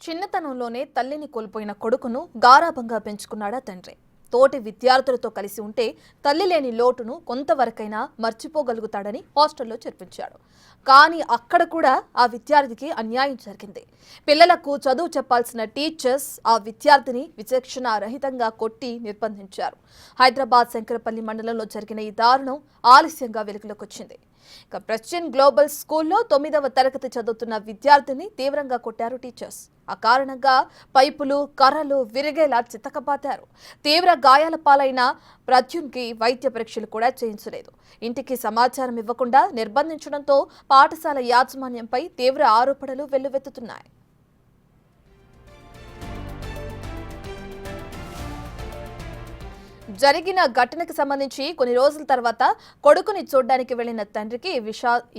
చిన్నతనంలోనే తల్లిని కోల్పోయిన కొడుకును గారాబంగా పెంచుకున్నాడా తండ్రి. తోటి విద్యార్థులతో కలిసి ఉంటే తల్లి లేని లోటును కొంతవరకైనా మర్చిపోగలుగుతాడని హాస్టల్లో చేర్పించాడు. కానీ అక్కడ కూడా ఆ విద్యార్థికి అన్యాయం జరిగింది. పిల్లలకు చదువు చెప్పాల్సిన టీచర్స్ ఆ విద్యార్థిని విచక్షణ రహితంగా కొట్టి నిర్బంధించారు. హైదరాబాద్ శంకరపల్లి మండలంలో జరిగిన ఈ దారుణం ఆలస్యంగా వెలుగులోకి వచ్చింది. ఇక ప్రెస్టిన్ గ్లోబల్ స్కూల్లో 9వ తరగతి చదువుతున్న విద్యార్థిని తీవ్రంగా కొట్టారు టీచర్స్. ఆ కారణంగా పైపులు కర్రలు విరిగేలా చితకబాదారు. తీవ్ర గాయాల పాలైన ప్రద్యున్కి వైద్య పరీక్షలు కూడా చేయించలేదు. ఇంటికి సమాచారం ఇవ్వకుండా నిర్బంధించడంతో పాఠశాల యాజమాన్యంపై తీవ్ర ఆరోపణలు వెల్లువెత్తుతున్నాయి. జరిగిన ఘటనకు సంబంధించి కొన్ని రోజుల తర్వాత కొడుకుని చూడ్డానికి వెళ్లిన తండ్రికి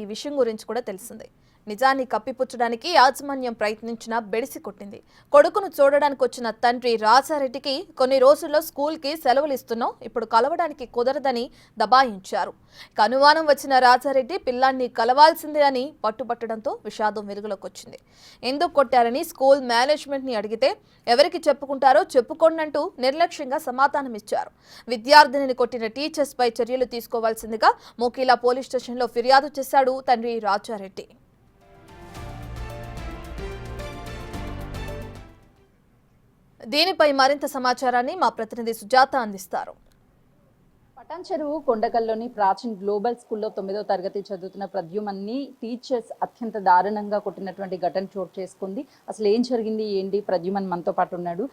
ఈ విషయం గురించి కూడా తెలిసింది. నిజాన్ని కప్పిపుచ్చడానికి యాజమాన్యం ప్రయత్నించినా బెడిసి కొట్టింది. కొడుకును చూడడానికి వచ్చిన తండ్రి రాజారెడ్డికి కొన్ని రోజుల్లో స్కూల్కి సెలవులు ఇస్తున్నాం, ఇప్పుడు కలవడానికి కుదరదని దబాయించారు. అనుమానం వచ్చిన రాజారెడ్డి పిల్లాన్ని కలవాల్సిందే అని పట్టుబట్టడంతో విషాదం వెలుగులోకి వచ్చింది. ఎందుకు కొట్టారని స్కూల్ మేనేజ్మెంట్ ని అడిగితే ఎవరికి చెప్పుకుంటారో చెప్పుకోండంటూ నిర్లక్ష్యంగా సమాధానమిచ్చారు. విద్యార్థినిని కొట్టిన టీచర్స్ పై చర్యలు తీసుకోవాల్సిందిగా మోకిలా పోలీస్ స్టేషన్లో ఫిర్యాదు చేశాడు తండ్రి రాజారెడ్డి. దీనిపై మరింత సమాచారాన్ని మా ప్రతినిధి సుజాత అందిస్తారు. పటాన్ చెరువు కొండకల్లోని ప్రాచీన్ గ్లోబల్ స్కూల్లో 9వ తరగతి చదువుతున్న ప్రద్యుమన్ని టీచర్స్ అత్యంత దారుణంగా కొట్టినటువంటి ఘటన చోటు చేసుకుంది. అసలు ఏం జరిగింది ఏంటి? ప్రద్యుమన్ మనతో పాటు ఉన్నాడు.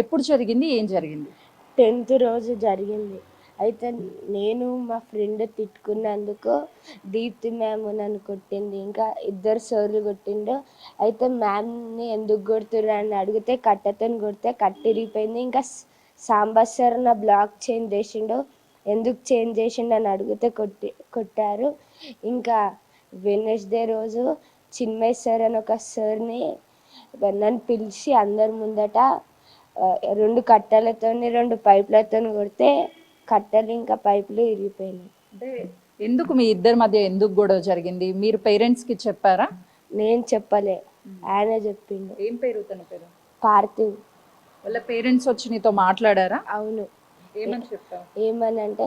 ఎప్పుడు జరిగింది, ఏం జరిగింది? 10th రోజు జరిగింది. అయితే నేను మా ఫ్రెండ్ తిట్టుకున్నందుకు దీప్తి మ్యామ్ నన్ను కొట్టింది, ఇంకా ఇద్దరు సార్లు కొట్టిండు. అయితే మ్యామ్ని ఎందుకు కొడుతుర్రు అని అడిగితే కట్టెతో కొడితే కట్టిరిగిపోయింది. ఇంకా సాంబర్ సార్ నా బ్లాక్ చేంజ్ చేసిండు, ఎందుకు చేంజ్ చేసిండు అని అడిగితే కొట్టారు. ఇంకా వెడ్నెస్డే రోజు చిన్మయ్ సార్ అని ఒక సార్ని నన్ను పిలిచి అందరి ముందట 2 కట్టెలతో 2 పైపులతో కొడితే కట్టెలు ఇంకా పైపులు ఇరిగిపోయినాయి. అంటే ఎందుకు మీ ఇద్దరి మధ్య ఎందుకు గొడవ జరిగింది? మీరు పేరెంట్స్కి చెప్పారా? నేను చెప్పలే, ఆయన చెప్పిండు. ఏం పేరు తన పేరు? పార్థివ్. వాళ్ళ పేరెంట్స్ వచ్చి నీతో మాట్లాడారా? అవును. ఏమని చెప్పావు? ఏమని అంటే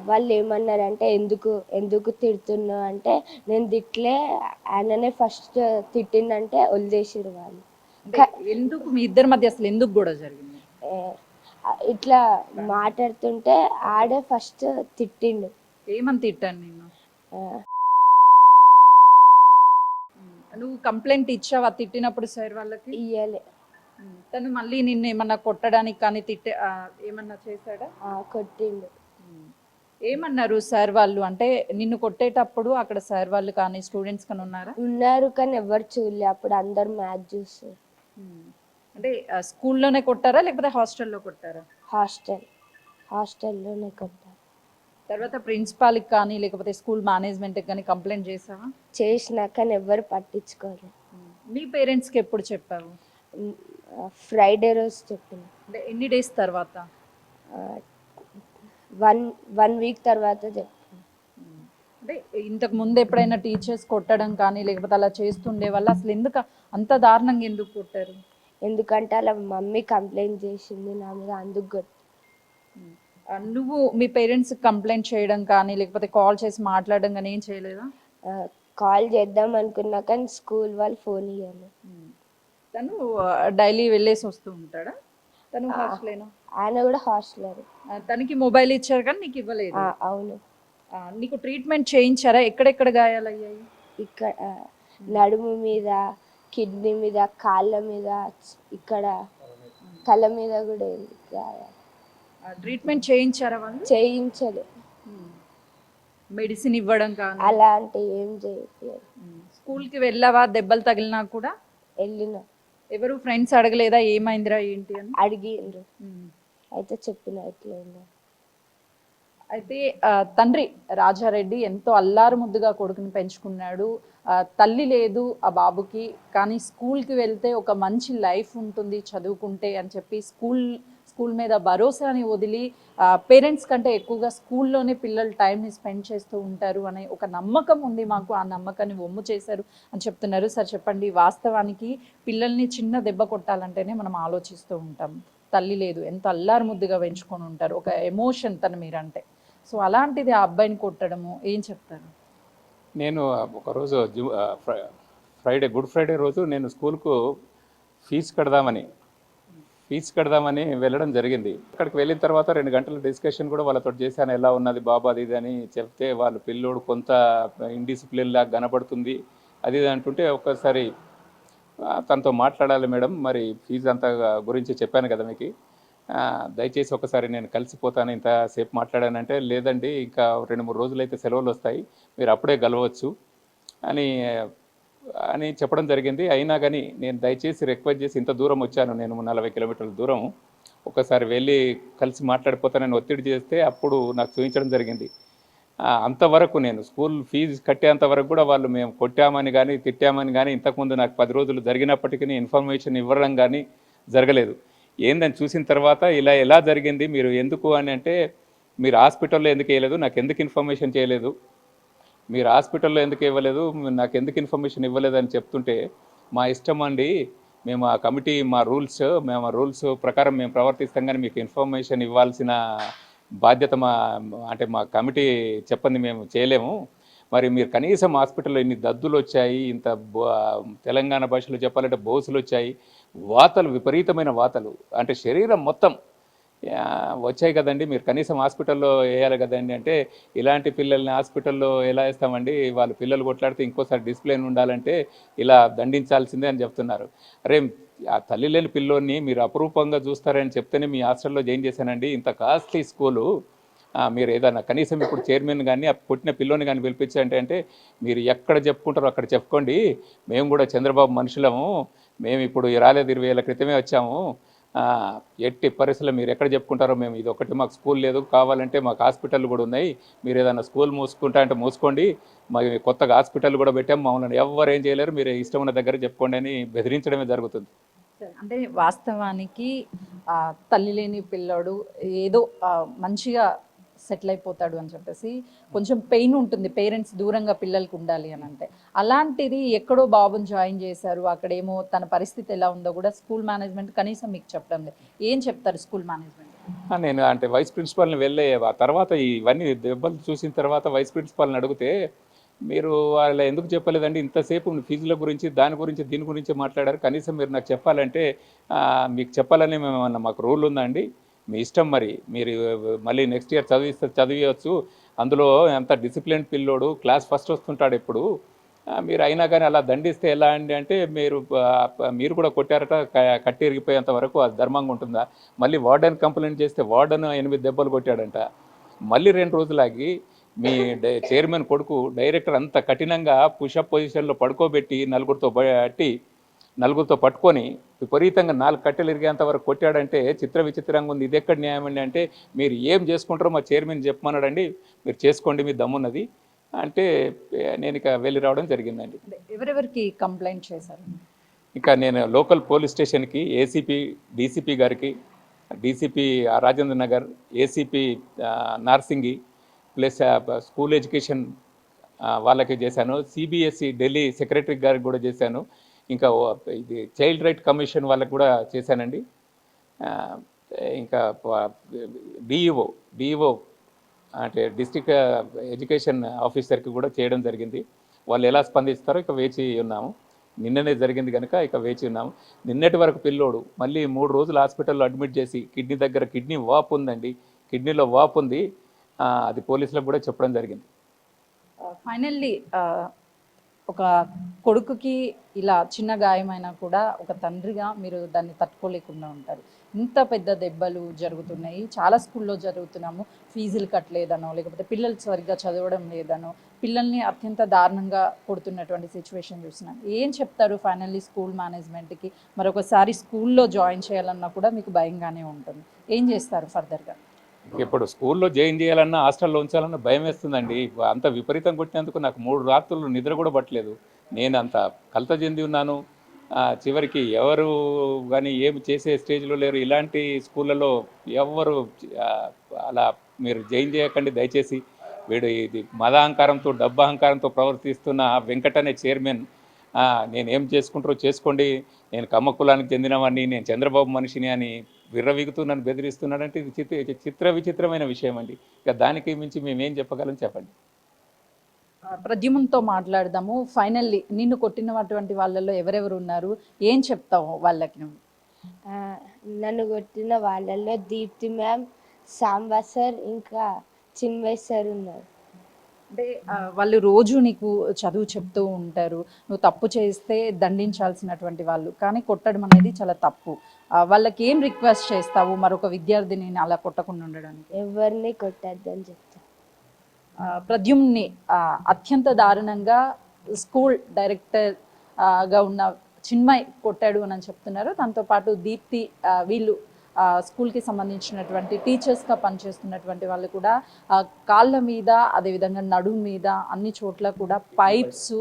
వాళ్ళు ఏమన్నారంటే ఎందుకు తిడుతున్నావు అంటే నేను తిట్లే, ఆయననే ఫస్ట్ తిట్టిందంటే వదిలేసిరు వాళ్ళు. ఎందుకు మీ ఇద్దరి మధ్య అసలు ఎందుకు గొడవ జరిగింది? ఇట్లా మాట్లాడుతుంటే ఆడే ఫస్ట్ తిట్టిండు. ఏమని తిట్టాను నేను? నువ్వు కంప్లైంట్ ఇచ్చావా తిట్టినప్పుడు సార్ వాళ్ళకి? ఇయ్యలే. తను మళ్ళీ నిన్ను ఏమన్నా కొట్టడానికి కానీ ఏమన్నా చేశాడా? కొట్టిండు. ఏమన్నారు సార్ వాళ్ళు? అంటే నిన్ను కొట్టేటప్పుడు అక్కడ సార్ వాళ్ళు కానీ స్టూడెంట్స్ కానీ ఉన్నారు కానీ ఎవరు చూడలే. అప్పుడు అందరు మ్యాచ్ చూస్తారు. అంటే స్కూల్లోనే కొట్టారా లేకపోతే హాస్టల్లో కొట్టారా? హాస్టల్లోనే కొట్టారు. తర్వాత ప్రిన్సిపాల్కి కానీ లేకపోతే స్కూల్ మేనేజ్మెంట్కి కానీ కంప్లైంట్ చేసావా? చేసినా కానీ ఎవరు పట్టించుకోరు. మీ పేరెంట్స్కి ఎప్పుడు చెప్పావు? ఫ్రైడే రోజు చెప్పిన. అంటే ఎన్ని డేస్ తర్వాత? 1 వీక్ తర్వాత చెప్పిన. అంటే ఇంతకు ముందు ఎప్పుడైనా టీచర్స్ కొట్టడం కానీ లేకపోతే అలా చేస్తుండే వాళ్ళు అసలు ఎందుకు అంత దారుణంగా ఎందుకు కొట్టారు? ఎందుకంటే అలా మమ్మీ కంప్లైంట్ చేసింది నా మీద, అందుకు కొట్టి. నువ్వు మీ పేరెంట్స్ కంప్లైంట్ చేయడం కానీ లేకపోతే కాల్ చేసి మాట్లాడడం కానీ ఏం చేయలేదా? కాల్ చేద్దాం అనుకున్నా కానీ స్కూల్ వాళ్ళు ఫోన్ ఇవ్వాలి. తను డైలీ వెళ్ళేసి వస్తూ ఉంటాడా? తను హాస్టలేనా? ఆయన కూడా హాస్టలర్. తనకి మొబైల్ ఇచ్చారు కానీ నీకు ఇవ్వలేదు? అవును. నీకు ట్రీట్మెంట్ చేయించారా? ఎక్కడెక్కడ గాయాలయ్యాయి? ఇక్కడ నడుము మీద, కిడ్నీ మీద, కాళ్ళ మీద, ఇక్కడ తల మీద కూడా గాయాలు. ట్రీట్మెంట్ చేయించారా వాళ్ళు? చేయించలే. మెడిసిన్ ఇవ్వడం కానీ అలాంటి ఏం చేయలేదు. స్కూల్కి వెళ్ళావా? దెబ్బలు తగిలినా కూడా వెళ్ళిన. ఎవరు ఫ్రెండ్స్ అడగలేదా ఏమైందిరా ఏంటి అని? అడిగిండ్రు. అయితే చెప్పిన ఎట్లయిందో. అయితే తండ్రి రాజారెడ్డి ఎంతో అల్లారు ముద్దుగా కొడుకుని పెంచుకున్నాడు. తల్లి లేదు ఆ బాబుకి, కానీ స్కూల్కి వెళ్తే ఒక మంచి లైఫ్ ఉంటుంది చదువుకుంటే అని చెప్పి స్కూల్ మీద భరోసాని వదిలి పేరెంట్స్ కంటే ఎక్కువగా స్కూల్లోనే పిల్లలు టైంని స్పెండ్ చేస్తూ ఉంటారు అనే ఒక నమ్మకం ఉంది మాకు, ఆ నమ్మకాన్ని వమ్ము చేశారు అని చెప్తున్నారు. సార్ చెప్పండి, వాస్తవానికి పిల్లల్ని చిన్న దెబ్బ కొట్టాలంటేనే మనం ఆలోచిస్తూ ఉంటాం. తల్లి లేదు, ఎంత అల్లారు ముద్దుగా పెంచుకొని ఉంటారు, ఒక ఎమోషన్ తను మీరంటే. సో అలాంటిది ఆ అబ్బాయిని కొట్టడము ఏం చెప్తారు? నేను ఒకరోజు గుడ్ ఫ్రైడే రోజు నేను స్కూల్కు ఫీజు కడదామని వెళ్ళడం జరిగింది. అక్కడికి వెళ్ళిన తర్వాత 2 గంటల డిస్కషన్ కూడా వాళ్ళతో చేశాను, ఎలా ఉన్నది బాబా అది ఇది అని చెప్తే, వాళ్ళు పిల్లోడు కొంత ఇండిసిప్లిన్ లాగా కనబడుతుంది అది ఇది అంటుంటే, ఒక్కసారి తనతో మాట్లాడాలి మేడం, మరి ఫీజు అంత గురించి చెప్పాను కదా మీకు, దయచేసి ఒకసారి నేను కలిసిపోతాను, ఇంతసేపు మాట్లాడానంటే, లేదండి ఇంకా 2-3 రోజులు అయితే సెలవులు వస్తాయి, మీరు అప్పుడే కలవచ్చు అని చెప్పడం జరిగింది. అయినా కానీ నేను దయచేసి రిక్వెస్ట్ చేసి, ఇంత దూరం వచ్చాను నేను 40 కిలోమీటర్ల దూరం, ఒకసారి వెళ్ళి కలిసి మాట్లాడిపోతానని ఒత్తిడి చేస్తే అప్పుడు నాకు చూపించడం జరిగింది. అంతవరకు నేను స్కూల్ ఫీజు కట్టేంత వరకు కూడా వాళ్ళు మేము కొట్టామని కానీ తిట్టామని కానీ ఇంతకుముందు నాకు 10 రోజులు జరిగినప్పటికీ ఇన్ఫర్మేషన్ ఇవ్వడం కానీ జరగలేదు. ఏందని చూసిన తర్వాత ఇలా ఎలా జరిగింది, మీరు ఎందుకు అని అంటే, మీరు హాస్పిటల్లో ఎందుకు వేయలేదు, నాకు ఎందుకు ఇన్ఫర్మేషన్ చేయలేదు, మీరు హాస్పిటల్లో ఎందుకు ఇవ్వలేదు, నాకు ఎందుకు ఇన్ఫర్మేషన్ ఇవ్వలేదు అని చెప్తుంటే, మా ఇష్టం అండి, మేము ఆ కమిటీ మా రూల్స్ ప్రకారం మేము ప్రవర్తిస్తాం, కానీ మీకు ఇన్ఫర్మేషన్ ఇవ్వాల్సిన బాధ్యత మా కమిటీ చెప్పండి మేము చేయలేము, మరి మీరు కనీసం హాస్పిటల్లో ఇన్ని దద్దులు వచ్చాయి, ఇంత తెలంగాణ భాషలో చెప్పాలంటే బోసులు వచ్చాయి, వాతలు విపరీతమైన వాతలు, అంటే శరీరం మొత్తం వచ్చాయి కదండి, మీరు కనీసం హాస్పిటల్లో వేయాలి కదండి అంటే, ఇలాంటి పిల్లల్ని హాస్పిటల్లో ఎలా వేస్తామండి, వాళ్ళు పిల్లలు కొట్లాడితే ఇంకోసారి డిసిప్లిన్ ఉండాలంటే ఇలా దండించాల్సిందే అని చెప్తున్నారు. అరే, ఆ తల్లి లేని పిల్లోని మీరు అపురూపంగా చూస్తారని చెప్తేనే మీ హాస్టల్లో జాయిన్ చేశానండి, ఇంత కాస్ట్లీ స్కూలు, మీరు ఏదైనా కనీసం ఇప్పుడు చైర్మన్ కానీ ఆ పుట్టిన పిల్లోని కానీ పిలిపించండి అంటే, మీరు ఎక్కడ చెప్పుకుంటారో అక్కడ చెప్పుకోండి, మేము కూడా చంద్రబాబు మనుషులము, మేము ఇప్పుడు రాలేదు 20 ఏళ్ళ క్రితమే వచ్చాము, ఎట్టి పరిస్థితుల్లో మీరు ఎక్కడ చెప్పుకుంటారో, మేము ఇది ఒకటి మాకు స్కూల్ లేదు, కావాలంటే మాకు హాస్పిటల్ కూడా ఉన్నాయి, మీరు ఏదైనా స్కూల్ మూసుకుంటా అంటే మూసుకోండి, మాకు కొత్తగా హాస్పిటల్ కూడా పెట్టాము, మమ్మల్ని ఎవరు ఏం చేయలేరు, మీరు ఇష్టం ఉన్న దగ్గర చెప్పుకోండి అని బెదిరించడమే జరుగుతుంది. అంటే వాస్తవానికి తల్లి లేని పిల్లోడు ఏదో మంచిగా సెటిల్ అయిపోతాడు అని చెప్పేసి కొంచెం పెయిన్ ఉంటుంది, పేరెంట్స్ దూరంగా పిల్లలకు ఉండాలి అని అంటే. అలాంటిది ఎక్కడో బాబుని జాయిన్ చేశారు, అక్కడేమో తన పరిస్థితి ఎలా ఉందో కూడా స్కూల్ మేనేజ్మెంట్ కనీసం మీకు చెప్పడం లేదు. ఏం చెప్తారు స్కూల్ మేనేజ్మెంట్? నేను అంటే వైస్ ప్రిన్సిపాల్ని వెళ్ళే తర్వాత ఇవన్నీ దెబ్బలు చూసిన తర్వాత వైస్ ప్రిన్సిపాల్ని అడిగితే, మీరు వాళ్ళ ఎందుకు చెప్పలేదండి, ఇంతసేపు ఫీజుల గురించి దాని గురించి దీని గురించి మాట్లాడారు, కనీసం మీరు నాకు చెప్పాలంటే, మీకు చెప్పాలని మాకు రూల్ ఉందండి, మీ ఇష్టం, మరి మీరు మళ్ళీ నెక్స్ట్ ఇయర్ చదివచ్చు, అందులో ఎంత డిసిప్లిన్ పిల్లోడు, క్లాస్ ఫస్ట్ వస్తుంటాడు ఎప్పుడు, మీరు అయినా కానీ అలా దండిస్తే ఎలా అండి అంటే, మీరు కూడా కొట్టారట, కట్టి ఇరిగిపోయేంత వరకు అది ధర్మంగా ఉంటుందా, మళ్ళీ వార్డెన్ కంప్లైంట్ చేస్తే వార్డెన్ 8 దెబ్బలు కొట్టాడంట, మళ్ళీ 2 రోజులాగి మీ చైర్మన్ కొడుకు డైరెక్టర్ అంత కఠినంగా పుషప్ పొజిషన్లో పడుకోబెట్టి నలుగురితో పట్టుకొని విపరీతంగా 4 కట్టెలు ఇరిగేంత వరకు కొట్టాడంటే చిత్ర విచిత్రంగా ఉంది. ఇది ఎక్కడ న్యాయం అండి అంటే, మీరు ఏం చేసుకుంటారో మా చైర్మన్ చెప్పమన్నాడండి, మీరు చేసుకోండి, మీ దమ్మున్నది అంటే నేను ఇక వెళ్ళి రావడం జరిగిందండి. ఎవరెవరికి కంప్లైంట్ చేశారు? ఇంకా నేను లోకల్ పోలీస్ స్టేషన్కి, ఏసీపీ డీసీపీ గారికి, DCP Rajendra Nagar, ACP Narsingi, plus school education వాళ్ళకి చేశాను, సిబిఎస్ఈ ఢిల్లీ సెక్రటరీ గారికి కూడా చేశాను, ఇంకా ఇది చైల్డ్ రైట్ కమిషన్ వాళ్ళకి కూడా చేశానండి, ఇంకా డిఈఓ అంటే డిస్ట్రిక్ట్ ఎడ్యుకేషన్ ఆఫీసర్కి కూడా చేయడం జరిగింది. వాళ్ళు ఎలా స్పందిస్తారో ఇక వేచి ఉన్నాము. నిన్ననే జరిగింది కనుక ఇక వేచి ఉన్నాము. నిన్నటి వరకు పిల్లోడు మళ్ళీ 3 రోజులు హాస్పిటల్లో అడ్మిట్ చేసి, కిడ్నీ వాపు ఉందండి, కిడ్నీలో వాపు ఉంది, అది పోలీసులకు కూడా చెప్పడం జరిగింది. ఫైనల్లీ ఒక కొడుకుకి ఇలా చిన్న గాయమైనా కూడా ఒక తండ్రిగా మీరు దాన్ని తట్టుకోలేకుండా ఉంటారు. ఇంత పెద్ద దెబ్బలు జరుగుతున్నాయి, చాలా స్కూల్లో జరుగుతున్నాము, ఫీజులు కట్టలేదనో, లేకపోతే పిల్లలు సరిగ్గా చదవడం లేదనో, పిల్లల్ని అత్యంత దారుణంగా కొడుతున్నటువంటి సిచ్యువేషన్ చూస్తున్నాను. ఏం చెప్తారు ఫైనల్లీ స్కూల్ మేనేజ్మెంట్కి? మరొకసారి స్కూల్లో జాయిన్ చేయాలన్నా కూడా మీకు భయంగానే ఉంటుంది, ఏం చేస్తారు ఫర్దర్గా? ఇప్పుడు స్కూల్లో జాయిన్ చేయాలన్నా, హాస్టల్లో ఉంచాలన్నా భయం వేస్తుందండి. అంత విపరీతం కొట్టినందుకు నాకు 3 రాత్రులు నిద్ర కూడా పట్టలేదు. నేను అంత కలత చెంది ఉన్నాను. చివరికి ఎవరు కానీ ఏమి చేసే స్టేజ్లో లేరు. ఇలాంటి స్కూళ్ళలో ఎవ్వరు ఆ, అలా మీరు జైన్ చేయకండి దయచేసి. వీడు ఇది మదాహంకారంతో డబ్బహంకారంతో ప్రవర్తిస్తున్న వెంకట్ అనే చైర్మన్ నేనేం చేసుకుంటారో చేసుకోండి, నేను కమ్మ కులానికి చెందినవాడిని, నేను చంద్రబాబు మనిషిని అని విర్రవీగుతూ నన్ను బెదిరిస్తున్నాడంటే ఇది చిత్ర విచిత్రమైన విషయం అండి. ఇక దానికి మించి మేమేం చెప్పగలం చెప్పండి. ప్రద్యుమ్న్తో మాట్లాడదాము. ఫైనల్లీ నిన్ను కొట్టినటువంటి వాళ్ళలో ఎవరెవరు ఉన్నారు, ఏం చెప్తావు వాళ్ళకి నువ్వు? ఆ, నన్ను కొట్టిన వాళ్ళల్లో దీప్తి మ్యామ్, సాంబా సార్, ఇంకా చిన్మయ్ సార్ ఉన్నారు. అంటే వాళ్ళు రోజు నీకు చదువు చెప్తూ ఉంటారు, నువ్వు తప్పు చేస్తే దండించాల్సినటువంటి వాళ్ళు, కానీ కొట్టడం అనేది చాలా తప్పు. వాళ్ళకి ఏం రిక్వెస్ట్ చేస్తావు మరొక విద్యార్థిని అలా కొట్టకుండా ఉండడానికి? ఎవరిని కొట్టద్దని చెప్తాను. ప్రద్యుమ్ని అత్యంత దారుణంగా స్కూల్ డైరెక్టర్గా ఉన్న చిన్మయ్ కొట్టాడు అని చెప్తున్నారు. దాంతోపాటు దీప్తి, వీళ్ళు స్కూల్కి సంబంధించినటువంటి టీచర్స్గా పనిచేస్తున్నటువంటి వాళ్ళు కూడా కాళ్ళ మీద, అదేవిధంగా నడుము మీద, అన్ని చోట్ల కూడా పైప్స్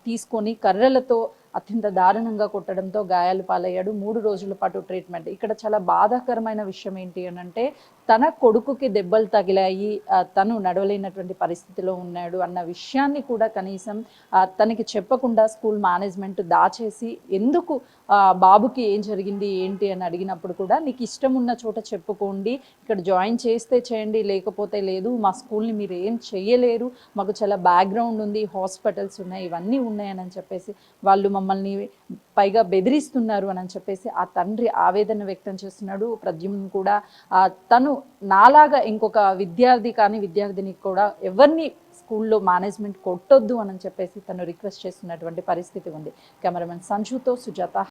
తీసుకొని కర్రలతో అత్యంత దారుణంగా కొట్టడంతో గాయాలు పాలయ్యాడు. 3 రోజుల పాటు ట్రీట్మెంట్. ఇక్కడ చాలా బాధాకరమైన విషయం ఏంటి అని అంటే, తన కొడుకుకి దెబ్బలు తగిలాయి, తను నడవలేనటువంటి పరిస్థితిలో ఉన్నాడు అన్న విషయాన్ని కూడా కనీసం తనకి చెప్పకుండా స్కూల్ మేనేజ్మెంట్ దాచేసి, ఎందుకు బాబుకి ఏం జరిగింది ఏంటి అని అడిగినప్పుడు కూడా, నీకు ఇష్టం ఉన్న చోట చెప్పుకోండి, ఇక్కడ జాయిన్ చేస్తే చేయండి, లేకపోతే లేదు, మా స్కూల్ని మీరు ఏం చెయ్యలేరు, మాకు చాలా బ్యాక్గ్రౌండ్ ఉంది, హాస్పిటల్స్ ఉన్నాయి, ఇవన్నీ ఉన్నాయని చెప్పేసి వాళ్ళు మమ్మల్ని పైగా బెదిరిస్తున్నారు అని చెప్పేసి ఆ తండ్రి ఆవేదన వ్యక్తం చేస్తున్నాడు. ప్రద్యుమ్న్ కూడా తను నాలాగా ఇంకొక విద్యార్థి కానీ విద్యార్థిని కూడా ఎవరిని స్కూల్లో మేనేజ్మెంట్ కొట్టొద్దు అని చెప్పేసి తను రిక్వెస్ట్ చేస్తున్నటువంటి పరిస్థితి ఉంది. కెమెరామెన్ సంజుతో సుజాత.